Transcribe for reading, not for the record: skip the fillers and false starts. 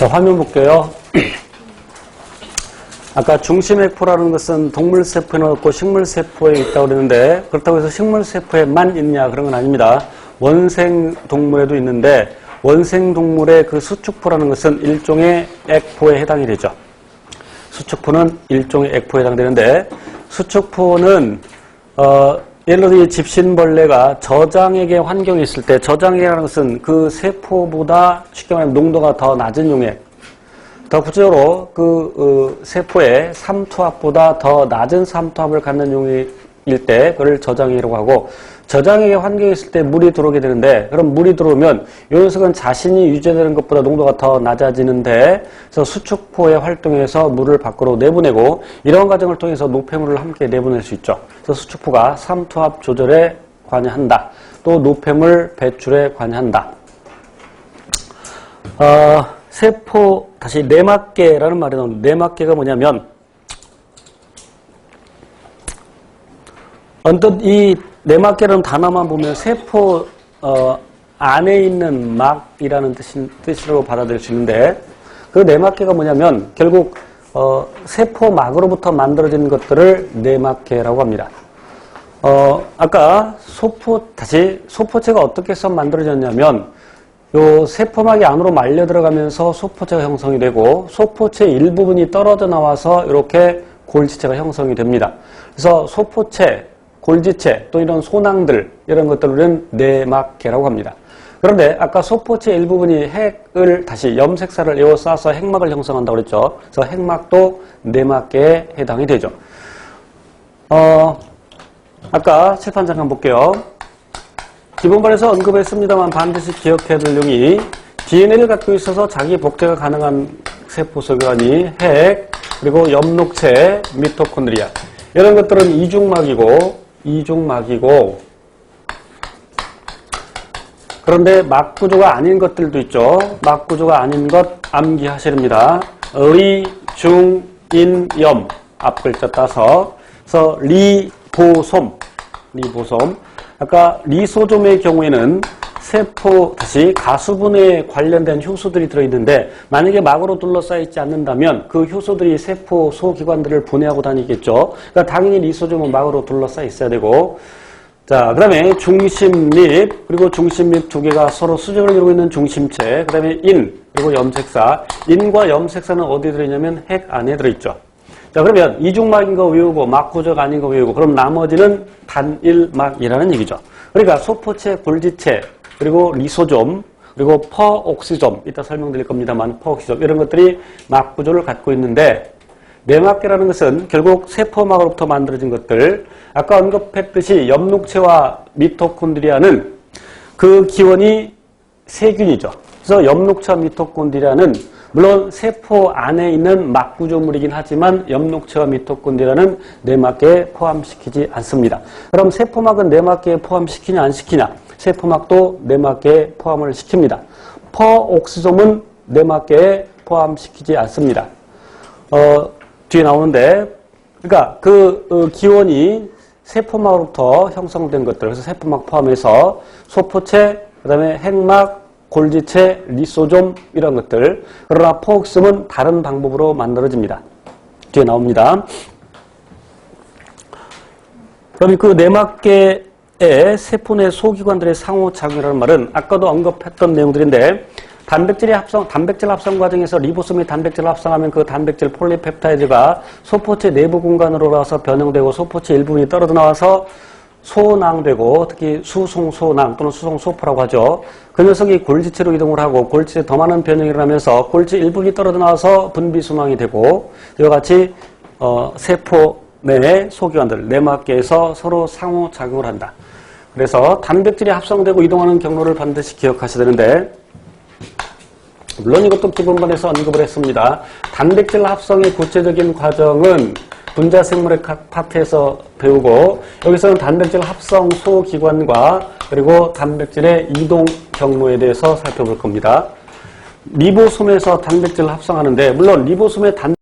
화면 볼게요. 아까 중심세포라는 것은 동물세포에는 없고 식물세포에 있다고 그랬는데, 그렇다고 해서 식물세포에만 있냐 그런 건 아닙니다. 원생동물에도 있는데, 원생동물의 그 수축포라는 것은 일종의 액포에 해당이 되죠. 수축포는 일종의 액포에 해당되는데, 수축포는 예를 들어 집신벌레가 저장액의 환경에 있을 때, 저장액이라는 것은 그 세포보다 쉽게 말하면 농도가 더 낮은 용액, 더 구체적으로 그 세포의 삼투압보다 더 낮은 삼투압을 갖는 용액일 때 그걸 저장액이라고 하고, 저장액의 환경에 있을 때 물이 들어오게 되는데, 그럼 물이 들어오면 이 녀석은 자신이 유지되는 것보다 농도가 더 낮아지는데, 그래서 수축포의 활동에서 물을 밖으로 내보내고, 이런 과정을 통해서 노폐물을 함께 내보낼 수 있죠. 그래서 수축포가 삼투압 조절에 관여한다. 또 노폐물 배출에 관여한다. 세포, 다시 내막계라는 말이 나오는데, 내막계가 뭐냐면, 언뜻 이 내막계라는 단어만 보면 세포 안에 있는 막이라는 뜻으로 받아들일 수 있는데, 그 내막계가 뭐냐면 결국 세포막으로부터 만들어진 것들을 내막계라고 합니다. 아까 소포체가 어떻게 해서 만들어졌냐면, 요 세포막이 안으로 말려 들어가면서 소포체가 형성이 되고, 소포체 일부분이 떨어져 나와서 이렇게 골지체가 형성이 됩니다. 그래서 소포체, 골지체, 또 이런 소낭들, 이런 것들은 내막계라고 합니다. 그런데 아까 소포체 일부분이 핵을 다시 염색사를 에워싸서 핵막을 형성한다고 그랬죠. 그래서 핵막도 내막계에 해당이 되죠. 아까 칠판 잠깐 볼게요. 기본반에서 언급했습니다만 반드시 기억해야 될 내용이, DNA를 갖고 있어서 자기 복제가 가능한 세포소관이 핵, 그리고 엽록체, 미토콘드리아, 이런 것들은 이중막이고, 그런데 막구조가 아닌 것들도 있죠. 막구조가 아닌 것 암기하시렵니다. 리, 중, 인, 염, 앞글자 따서. 그래서 리보솜. 아까 리소좀의 경우에는 세포, 다시 가수분에 관련된 효소들이 들어있는데, 만약에 막으로 둘러싸여 있지 않는다면 그 효소들이 세포 소기관들을 분해하고 다니겠죠. 그러니까 당연히 리소좀은 막으로 둘러싸여 있어야 되고, 자, 그 다음에 중심립, 그리고 중심립 두 개가 서로 수직을 이루고 있는 중심체, 그 다음에 인, 그리고 염색사. 인과 염색사는 어디에 들어있냐면 핵 안에 들어있죠. 자, 그러면 이중막인 거 외우고 막구조가 아닌 거 외우고, 그럼 나머지는 단일막이라는 얘기죠. 그러니까 소포체, 골지체, 그리고 리소좀, 그리고 퍼옥시좀, 이따 설명드릴 겁니다만 퍼옥시좀, 이런 것들이 막구조를 갖고 있는데, 내막계라는 것은 결국 세포막으로부터 만들어진 것들, 아까 언급했듯이 엽록체와 미토콘드리아는 그 기원이 세균이죠. 그래서 엽록체와 미토콘드리아는 물론 세포 안에 있는 막구조물이긴 하지만 엽록체와 미토콘드리아는 내막계에 포함시키지 않습니다. 그럼 세포막은 내막계에 포함시키냐 안 시키냐? 세포막도 내막계에 포함을 시킵니다. 퍼옥시좀은 내막계에 포함시키지 않습니다. 뒤에 나오는데, 그러니까 그 기원이 세포막으로부터 형성된 것들, 그래서 세포막 포함해서 소포체, 그 다음에 핵막, 골지체, 리소좀, 이런 것들. 그러나 퍼옥시좀은 다른 방법으로 만들어집니다. 뒤에 나옵니다. 그럼 그 내막계의 세포 내 소기관들의 상호작용이라는 말은 아까도 언급했던 내용들인데, 단백질 합성 과정에서 리보솜이 단백질을 합성하면 그 단백질 폴리펩타이드가 소포체 내부 공간으로 와서 변형되고, 소포체 일부분이 떨어져 나와서 소낭되고, 특히 수송소낭 또는 수송소포라고 하죠. 그 녀석이 골지체로 이동을 하고, 골지체에 더 많은 변형이 일어나면서 골지 일부분이 떨어져 나와서 분비순환이 되고, 이와 같이 세포 내의 소기관들, 내막계에서 서로 상호작용을 한다. 그래서 단백질이 합성되고 이동하는 경로를 반드시 기억하셔야 되는데, 물론 이것도 기본반에서 언급을 했습니다. 단백질 합성의 구체적인 과정은 분자생물의 각 파트에서 배우고, 여기서는 단백질 합성 소기관과 그리고 단백질의 이동 경로에 대해서 살펴볼 겁니다. 리보솜에서 단백질을 합성하는데, 물론 리보솜의